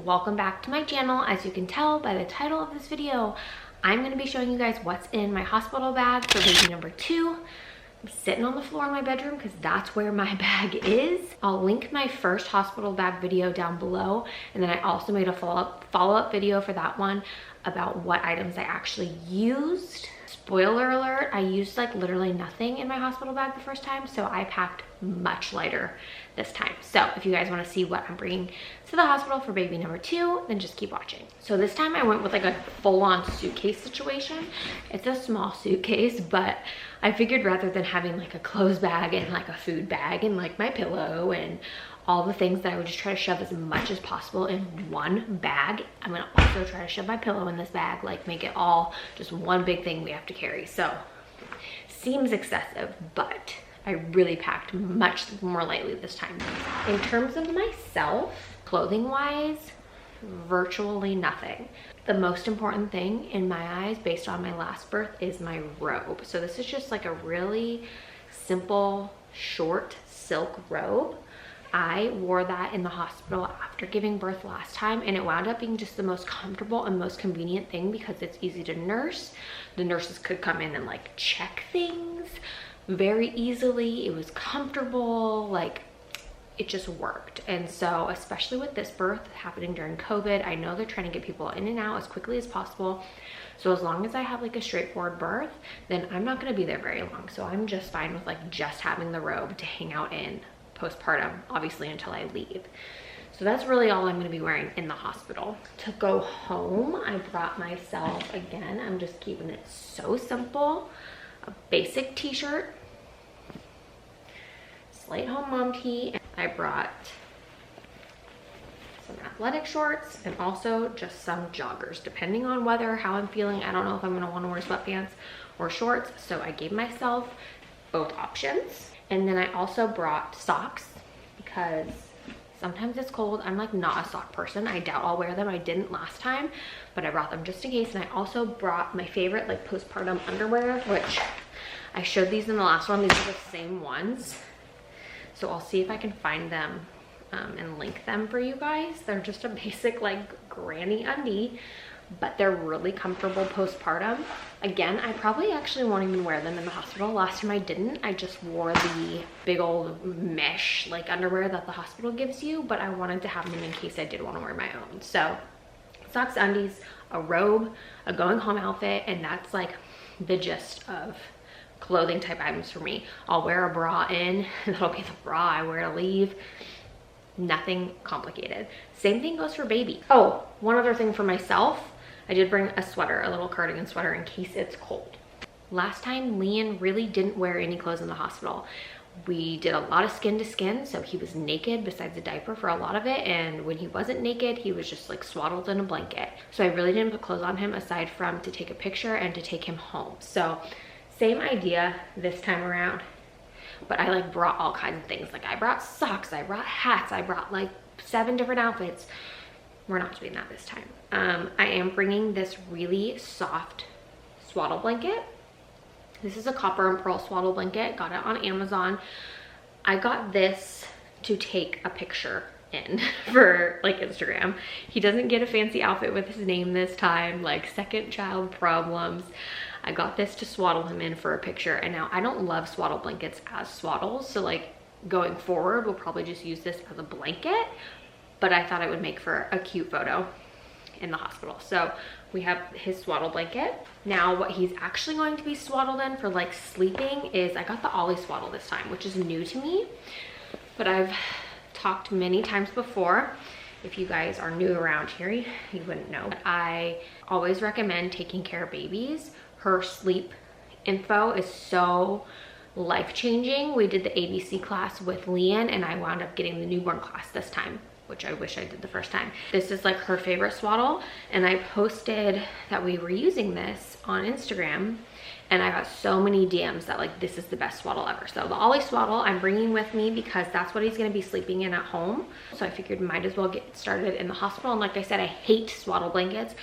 welcome back to my channel. As you can tell by the title of this video, I'm going to be showing you guys what's in my hospital bag for baby number 2. I'm sitting on the floor in my bedroom because that's where my bag is. I'll link my first hospital bag video down below, and then I also made a follow-up video for that one about what items I actually used. Spoiler alert, I used like literally nothing in my hospital bag the first time, so I packed much lighter this time. So if you guys want to see what I'm bringing to the hospital for baby number 2, then just keep watching. So this time I went with like a full-on suitcase situation. It's a small suitcase, but I figured rather than having like a clothes bag and like a food bag and like my pillow and all the things that I would just try to shove as much as possible in one bag, I'm gonna also try to shove my pillow in this bag, like make it all just one big thing we have to carry. So seems excessive, but I really packed much more lightly this time. In terms of myself, clothing wise, virtually nothing. The most important thing in my eyes based on my last birth is my robe. So this is just like a really simple short silk robe. I wore that in the hospital after giving birth last time, and it wound up being just the most comfortable and most convenient thing because it's easy to nurse. The nurses could come in and like check things very easily. It was comfortable, like it just worked. And so especially with this birth happening during COVID, I know they're trying to get people in and out as quickly as possible. So as long as I have like a straightforward birth, then I'm not going to be there very long. So I'm just fine with like just having the robe to hang out in postpartum, obviously, until I leave. So that's really all I'm going to be wearing in the hospital. To go home, I brought myself, again, I'm just keeping it so simple, a basic t-shirt, Slate Home Mom tee. I brought some athletic shorts and also just some joggers, depending on whether, how I'm feeling. I don't know if I'm going to want to wear sweatpants or shorts, so I gave myself both options. And then I also brought socks because sometimes it's cold. I'm like not a sock person. I doubt I'll wear them. I didn't last time, but I brought them just in case. And I also brought my favorite like postpartum underwear, which I showed these in the last one. These are the same ones. So I'll see if I can find them and link them for you guys. They're just a basic like granny undie, but they're really comfortable postpartum. Again, I probably actually won't even wear them in the hospital. Last time I didn't. I just wore the big old mesh like underwear that the hospital gives you, but I wanted to have them in case I did want to wear my own. So socks, undies, a robe, a going home outfit, and that's like the gist of clothing type items for me. I'll wear a bra in, that'll be the bra I wear to leave. Nothing complicated. Same thing goes for baby. Oh, one other thing for myself, I did bring a sweater, a little cardigan sweater in case it's cold. Last time, Lian really didn't wear any clothes in the hospital. We did a lot of skin to skin, so he was naked besides a diaper for a lot of it, and when he wasn't naked, he was just like swaddled in a blanket. So I really didn't put clothes on him aside from to take a picture and to take him home. So same idea this time around, but I like brought all kinds of things. Like I brought socks, I brought hats, I brought like 7 different outfits. We're not doing that this time. I am bringing this really soft swaddle blanket. This is a copper and pearl swaddle blanket. Got it on Amazon. I got this to take a picture in for like Instagram. He doesn't get a fancy outfit with his name this time, like second child problems. I got this to swaddle him in for a picture, and now I don't love swaddle blankets as swaddles, so like going forward we'll probably just use this as a blanket, but I thought it would make for a cute photo in the hospital. So we have his swaddle blanket. Now what he's actually going to be swaddled in for like sleeping is, I got the Ollie swaddle this time, which is new to me, but I've talked many times before. If you guys are new around here, you wouldn't know. I always recommend taking care of babies. Her sleep info is so life-changing. We did the ABC class with Lian, and I wound up getting the newborn class this time, which I wish I did the first time. This is like her favorite swaddle, and I posted that we were using this on Instagram, and I got so many DMs that like this is the best swaddle ever. So the Ollie swaddle I'm bringing with me because that's what he's going to be sleeping in at home. So I figured might as well get started in the hospital. And like I said, I hate swaddle blankets.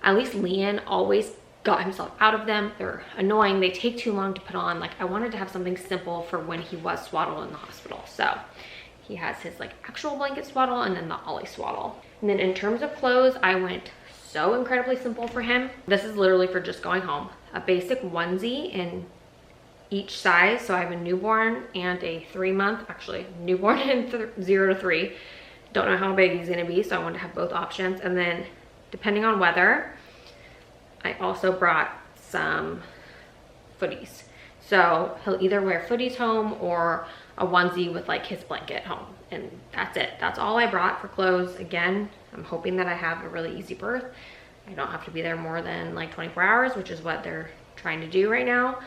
At least Lian always got himself out of them. They're annoying. They take too long to put on. Like I wanted to have something simple for when he was swaddled in the hospital. So he has his like actual blanket swaddle and then the Ollie swaddle. And then in terms of clothes, I went so incredibly simple for him. This is literally for just going home. A basic onesie in each size. So I have a newborn and a 3-month, actually newborn and 0 to 3. Don't know how big he's gonna be, so I wanted to have both options. And then depending on weather, I also brought some footies. So he'll either wear footies home or a onesie with like his blanket home. And that's it. That's all I brought for clothes. Again, I'm hoping that I have a really easy birth. I don't have to be there more than like 24 hours, which is what they're trying to do right now.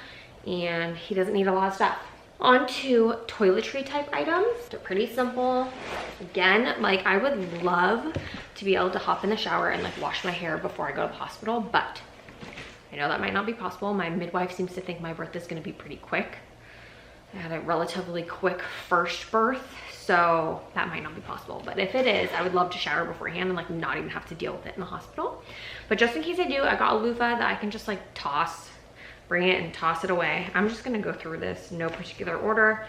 And he doesn't need a lot of stuff. On to toiletry type items. They're pretty simple. Again, like I would love to be able to hop in the shower and like wash my hair before I go to the hospital, but I know that might not be possible. My midwife seems to think my birth is gonna be pretty quick. I had a relatively quick first birth, so that might not be possible. But if it is, I would love to shower beforehand and like not even have to deal with it in the hospital. But just in case I do, I got a loofah that I can just like toss, bring it and toss it away. I'm just gonna go through this, no particular order.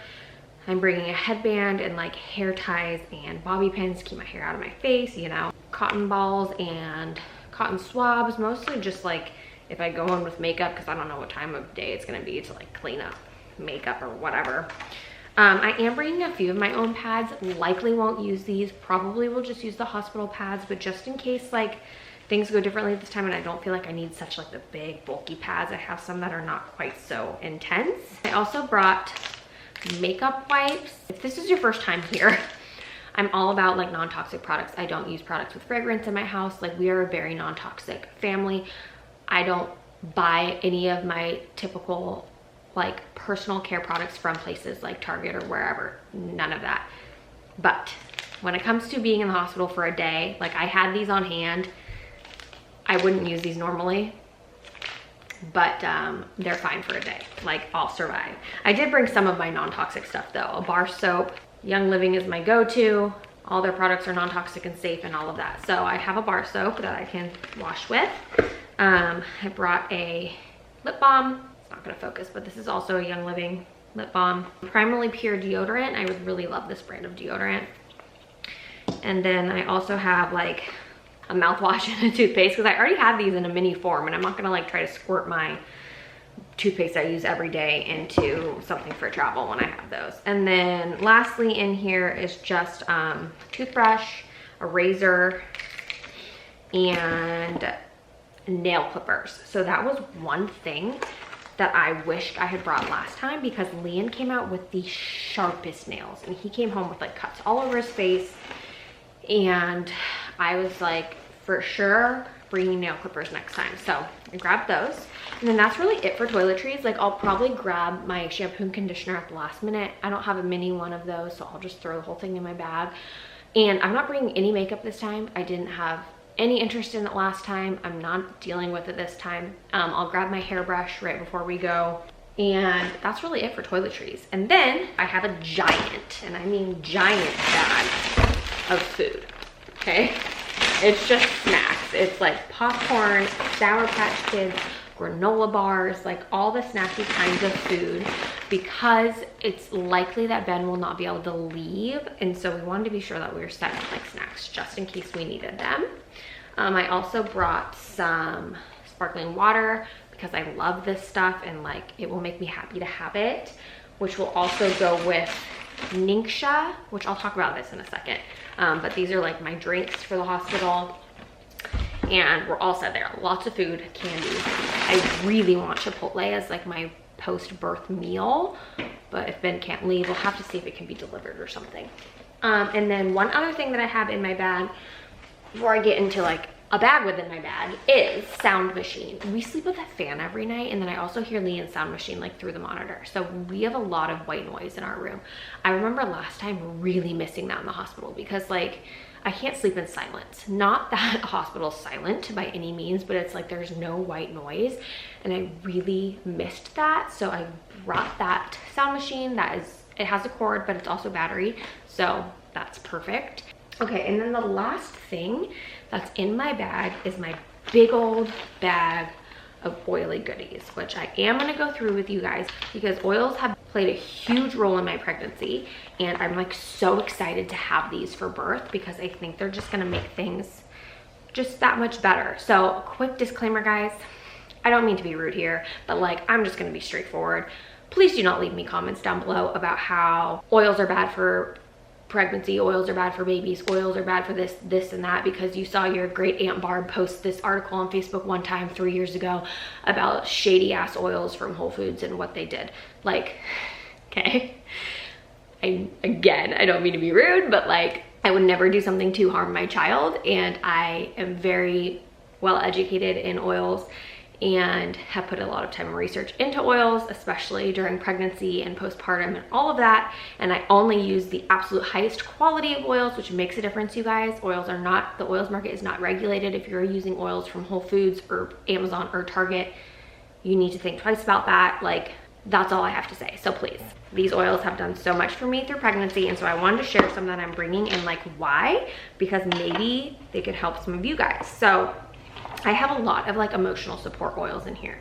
I'm bringing a headband and like hair ties and bobby pins to keep my hair out of my face, you know. Cotton balls and cotton swabs, mostly just like if I go in with makeup, because I don't know what time of day it's gonna be to like clean up makeup or whatever. I am bringing a few of my own pads. Likely won't use these, probably will just use the hospital pads, but just in case like things go differently this time and I don't feel like I need such like the big bulky pads, I have some that are not quite so intense. I also brought makeup wipes. If this is your first time here, I'm all about like non-toxic products. I don't use products with fragrance in my house. Like we are a very non-toxic family. I don't buy any of my typical like personal care products from places like Target or wherever, none of that. But when it comes to being in the hospital for a day, like I had these on hand. I wouldn't use these normally, but they're fine for a day. Like I'll survive. I did bring some of my non-toxic stuff though. A bar soap, Young Living is my go-to. All their products are non-toxic and safe and all of that. So I have a bar soap that I can wash with. I brought a lip balm. It's not gonna focus, but this is also a Young Living lip balm. Primarily Pure deodorant. I would really love this brand of deodorant. And then I also have like a mouthwash and a toothpaste because I already have these in a mini form and I'm not gonna like try to squirt my toothpaste I use every day into something for travel when I have those. And then lastly in here is just a toothbrush, a razor, and nail clippers. So that was one thing that I wished I had brought last time because Lian came out with the sharpest nails and he came home with like cuts all over his face. And I was like, for sure, bringing nail clippers next time. So I grabbed those. And then that's really it for toiletries. Like I'll probably grab my shampoo and conditioner at the last minute. I don't have a mini one of those, so I'll just throw the whole thing in my bag. And I'm not bringing any makeup this time. I didn't have any interest in it last time. I'm not dealing with it this time. I'll grab my hairbrush right before we go. And that's really it for toiletries. And then I have a giant, and I mean giant bag of food, okay? It's just snacks. It's like popcorn, Sour Patch Kids, granola bars, like all the snacky kinds of food because it's likely that Ben will not be able to leave. And so we wanted to be sure that we were setting up like snacks just in case we needed them. I also brought some sparkling water because I love this stuff and like it will make me happy to have it, which will also go with Ningxia, which I'll talk about this in a second. But these are like my drinks for the hospital. And we're all set there. Lots of food, candy. I really want Chipotle as like my post-birth meal, but if Ben can't leave, we'll have to see if it can be delivered or something. And then one other thing that I have in my bag before I get into like a bag within my bag is sound machine. We sleep with a fan every night, and then I also hear Lian's sound machine like through the monitor. So we have a lot of white noise in our room. I remember last time really missing that in the hospital because like I can't sleep in silence. Not that a hospital's silent by any means, but it's like there's no white noise, and I really missed that. So I brought that sound machine. It has a cord, but it's also battery, so that's perfect. Okay, and then the last thing that's in my bag is my big old bag of oily goodies, which I am gonna go through with you guys because oils have played a huge role in my pregnancy, and I'm like so excited to have these for birth because I think they're just gonna make things just that much better. So quick disclaimer, guys, I don't mean to be rude here, but like I'm just gonna be straightforward. Please do not leave me comments down below about how oils are bad for pregnancy, oils are bad for babies, oils are bad for this and that, because you saw your great Aunt Barb post this article on Facebook one time 3 years ago about shady ass oils from Whole Foods and what they did. Like, okay, again, I don't mean to be rude, but like I would never do something to harm my child, and I am very well educated in oils and have put a lot of time and research into oils, especially during pregnancy and postpartum and all of that. And I only use the absolute highest quality of oils, which makes a difference, you guys. The oils market is not regulated. If you're using oils from Whole Foods or Amazon or Target, you need to think twice about that. Like, that's all I have to say. So please, these oils have done so much for me through pregnancy, and so I wanted to share some that I'm bringing and like why, because maybe they could help some of you guys. So I have a lot of like emotional support oils in here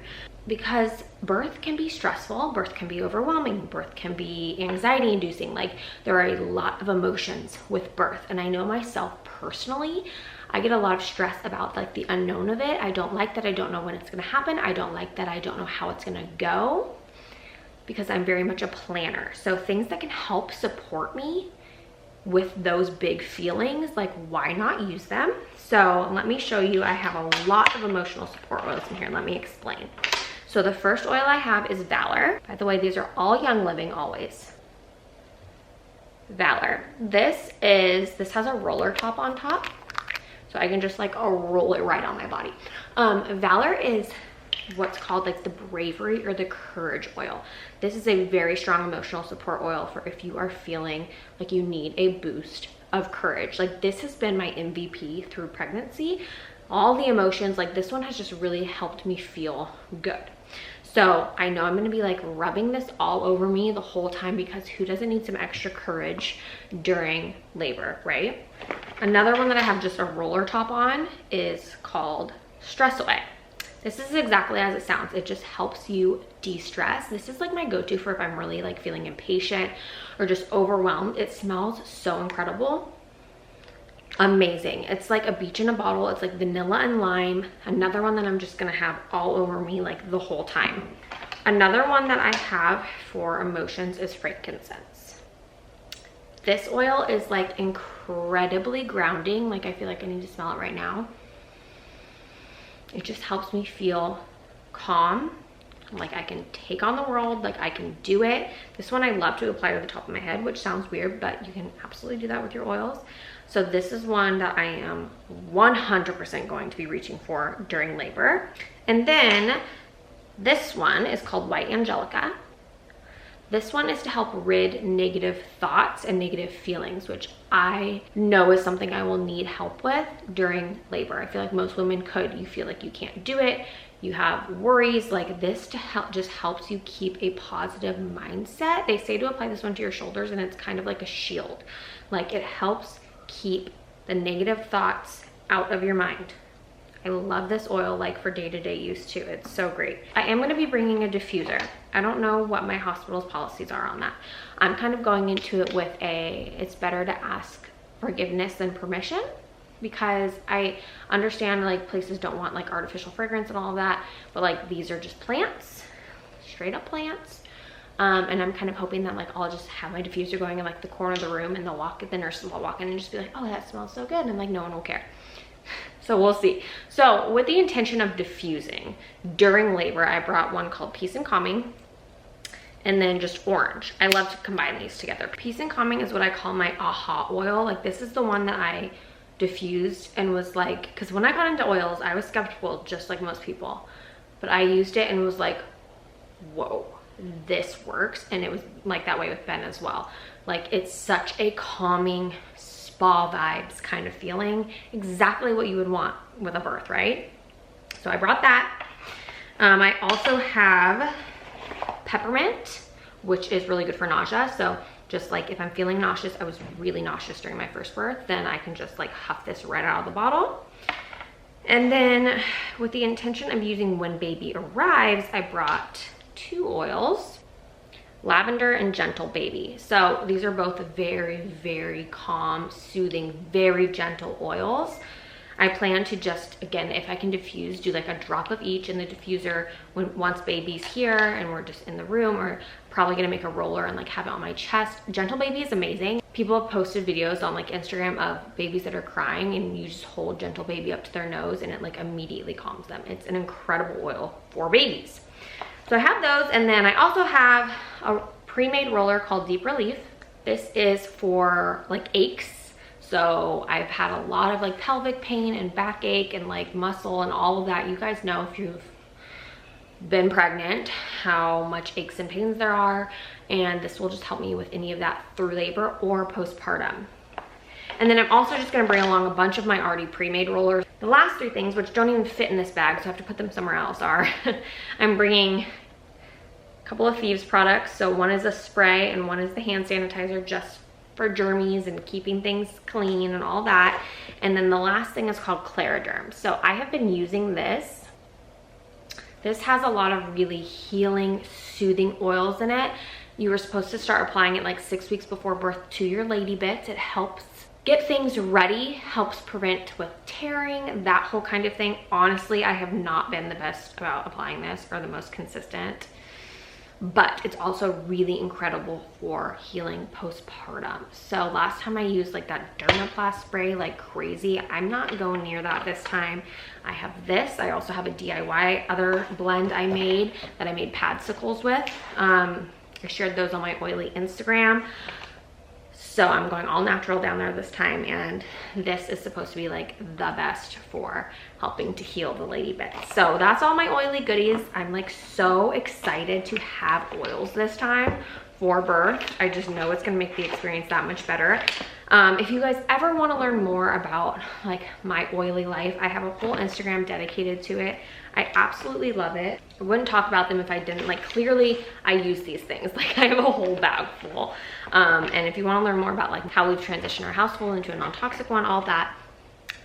because birth can be stressful, birth can be overwhelming, birth can be anxiety inducing. Like, there are a lot of emotions with birth, and I know myself personally, I get a lot of stress about like the unknown of it. I don't like that I don't know when it's gonna happen. I don't like that I don't know how it's gonna go, because I'm very much a planner. So things that can help support me with those big feelings, like why not use them? So let me show you. I have a lot of emotional support oils in here. Let me explain. So the first oil I have is Valor. By the way, these are all Young Living always. Valor. This has a roller top on top, so I can just like roll it right on my body. Valor is what's called like the bravery or the courage oil. This is a very strong emotional support oil for if you are feeling like you need a boost of courage. Like, this has been my MVP through pregnancy. All the emotions, like this one has just really helped me feel good. So I know I'm gonna be like rubbing this all over me the whole time, because who doesn't need some extra courage during labor, right? Another one that I have just a roller top on is called Stress Away. This is exactly as it sounds. It just helps you de-stress. This is like my go-to for if I'm really like feeling impatient or just overwhelmed. It smells so incredible. Amazing. It's like a beach in a bottle. It's like vanilla and lime. Another one that I'm just gonna have all over me like the whole time. Another one that I have for emotions is frankincense. This oil is like incredibly grounding. Like, I feel like I need to smell it right now. It just helps me feel calm, like I can take on the world, like I can do it. This one I love to apply to the top of my head, which sounds weird, but you can absolutely do that with your oils. So this is one that I am 100% going to be reaching for during labor. And then this one is called White Angelica. This one is to help rid negative thoughts and negative feelings, which I know is something I will need help with during labor. I feel like most women could. You feel like you can't do it. You have worries. Like, this to help just helps you keep a positive mindset. They say to apply this one to your shoulders, and it's kind of like a shield. Like, it helps keep the negative thoughts out of your mind. I love this oil like for day-to-day use too. It's so great. I am going to be bringing a diffuser. I don't know what my hospital's policies are on that. I'm kind of going into it with it's better to ask forgiveness than permission, because I understand like places don't want like artificial fragrance and all of that, but like these are just plants, straight up plants. And I'm kind of hoping that like I'll just have my diffuser going in like the corner of the room, and the nurses will walk in and just be like, oh, that smells so good, and like no one will care. So we'll see. So with the intention of diffusing during labor, I brought one called Peace and Calming, and then just orange. I love to combine these together. Peace and Calming is what I call my aha oil. Like, this is the one that I diffused and was like, because when I got into oils, I was skeptical just like most people, but I used it and was like, whoa, this works. And it was like that way with Ben as well. Like, it's such a calming spa vibes kind of feeling, exactly what you would want with a birth, right? So I brought that. I also have peppermint, which is really good for nausea. So just like if I'm feeling nauseous, I was really nauseous during my first birth, then I can just like huff this right out of the bottle. And then with the intention of using when baby arrives, I brought two oils. Lavender and Gentle Baby. So these are both very, very calm, soothing, very gentle oils. I plan to just, again, if I can diffuse, do like a drop of each in the diffuser once baby's here and we're just in the room, or probably gonna make a roller and like have it on my chest. Gentle Baby is amazing. People have posted videos on like Instagram of babies that are crying and you just hold Gentle Baby up to their nose and it like immediately calms them. It's an incredible oil for babies. So I have those, and then I also have a pre-made roller called Deep Relief. This is for like aches. So I've had a lot of like pelvic pain and backache and like muscle and all of that. You guys know if you've been pregnant how much aches and pains there are, and this will just help me with any of that through labor or postpartum. And then I'm also just gonna bring along a bunch of my already pre-made rollers. The last three things, which don't even fit in this bag, so I have to put them somewhere else, are I'm bringing a couple of Thieves products. So one is a spray and one is the hand sanitizer, just for germies and keeping things clean and all that. And then the last thing is called Clariderm. So I have been using this. This has a lot of really healing, soothing oils in it. You were supposed to start applying it like 6 weeks before birth to your lady bits. It helps get things ready, helps prevent with tearing, that whole kind of thing. Honestly, I have not been the best about applying this or the most consistent, but it's also really incredible for healing postpartum. So last time I used like that Dermaplast spray like crazy. I'm not going near that this time. I have this. I also have a DIY other blend I made that I made padsicles with. I shared those on my oily Instagram. So I'm going all natural down there this time, and this is supposed to be like the best for helping to heal the lady bits. So that's all my oily goodies. I'm like so excited to have oils this time for birth. I just know it's gonna make the experience that much better. If you guys ever want to learn more about like my oily life, I have a whole Instagram dedicated to it. I absolutely love it. I wouldn't talk about them if I didn't. Like, clearly I use these things. Like, I have a whole bag full. And if you want to learn more about like how we've transitioned our household into a non-toxic one, all that,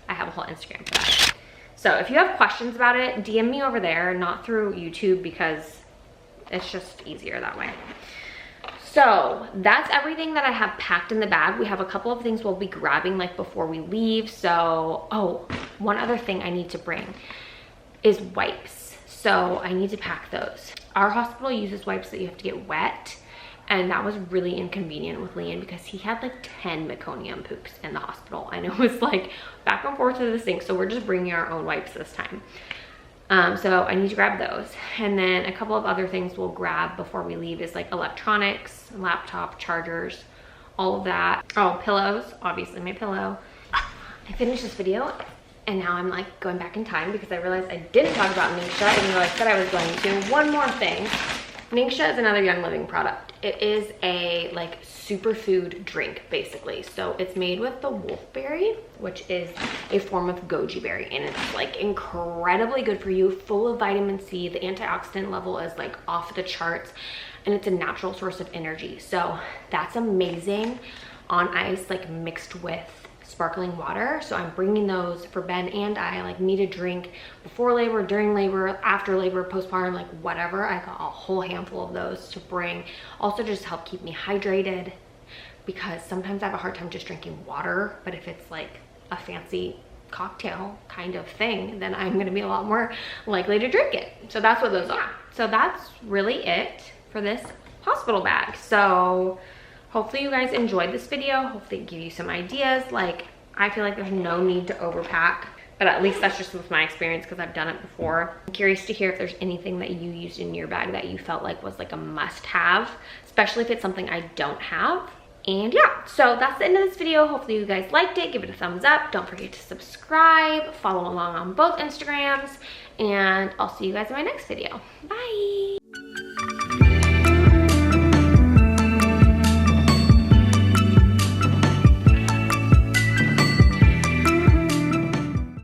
I have a whole Instagram for that. So if you have questions about it, DM me over there, not through YouTube, because it's just easier that way. So that's everything that I have packed in the bag. We have a couple of things we'll be grabbing like before we leave. So, oh, one other thing I need to bring is wipes. So I need to pack those. Our hospital uses wipes that you have to get wet, and that was really inconvenient with Lian because he had like 10 meconium poops in the hospital, and it was like back and forth to the sink. So we're just bringing our own wipes this time. So I need to grab those. And then a couple of other things we'll grab before we leave is like electronics, laptop, chargers, all of that. Oh, pillows, obviously my pillow. I finished this video and now I'm like going back in time because I realized I didn't talk about Ningxia even though I said I was going to. One more thing. Ningxia is another Young Living product. It is a like superfood drink basically. So it's made with the wolfberry, which is a form of goji berry, and it's like incredibly good for you, full of vitamin C. The antioxidant level is like off the charts, and it's a natural source of energy. So that's amazing on ice, like mixed with sparkling water. So I'm bringing those for Ben and I, like me to drink before labor, during labor, after labor, postpartum, like whatever. I got a whole handful of those to bring. Also just help keep me hydrated, because sometimes I have a hard time just drinking water, but if it's like a fancy cocktail kind of thing, then I'm gonna be a lot more likely to drink it. So that's what those are. So that's really it for this hospital bag. So hopefully you guys enjoyed this video. Hopefully it gave you some ideas. Like, I feel like there's no need to overpack, but at least that's just with my experience because I've done it before. I'm curious to hear if there's anything that you used in your bag that you felt like was like a must-have, especially if it's something I don't have. And yeah, so that's the end of this video. Hopefully you guys liked it. Give it a thumbs up. Don't forget to subscribe, follow along on both Instagrams, and I'll see you guys in my next video. Bye.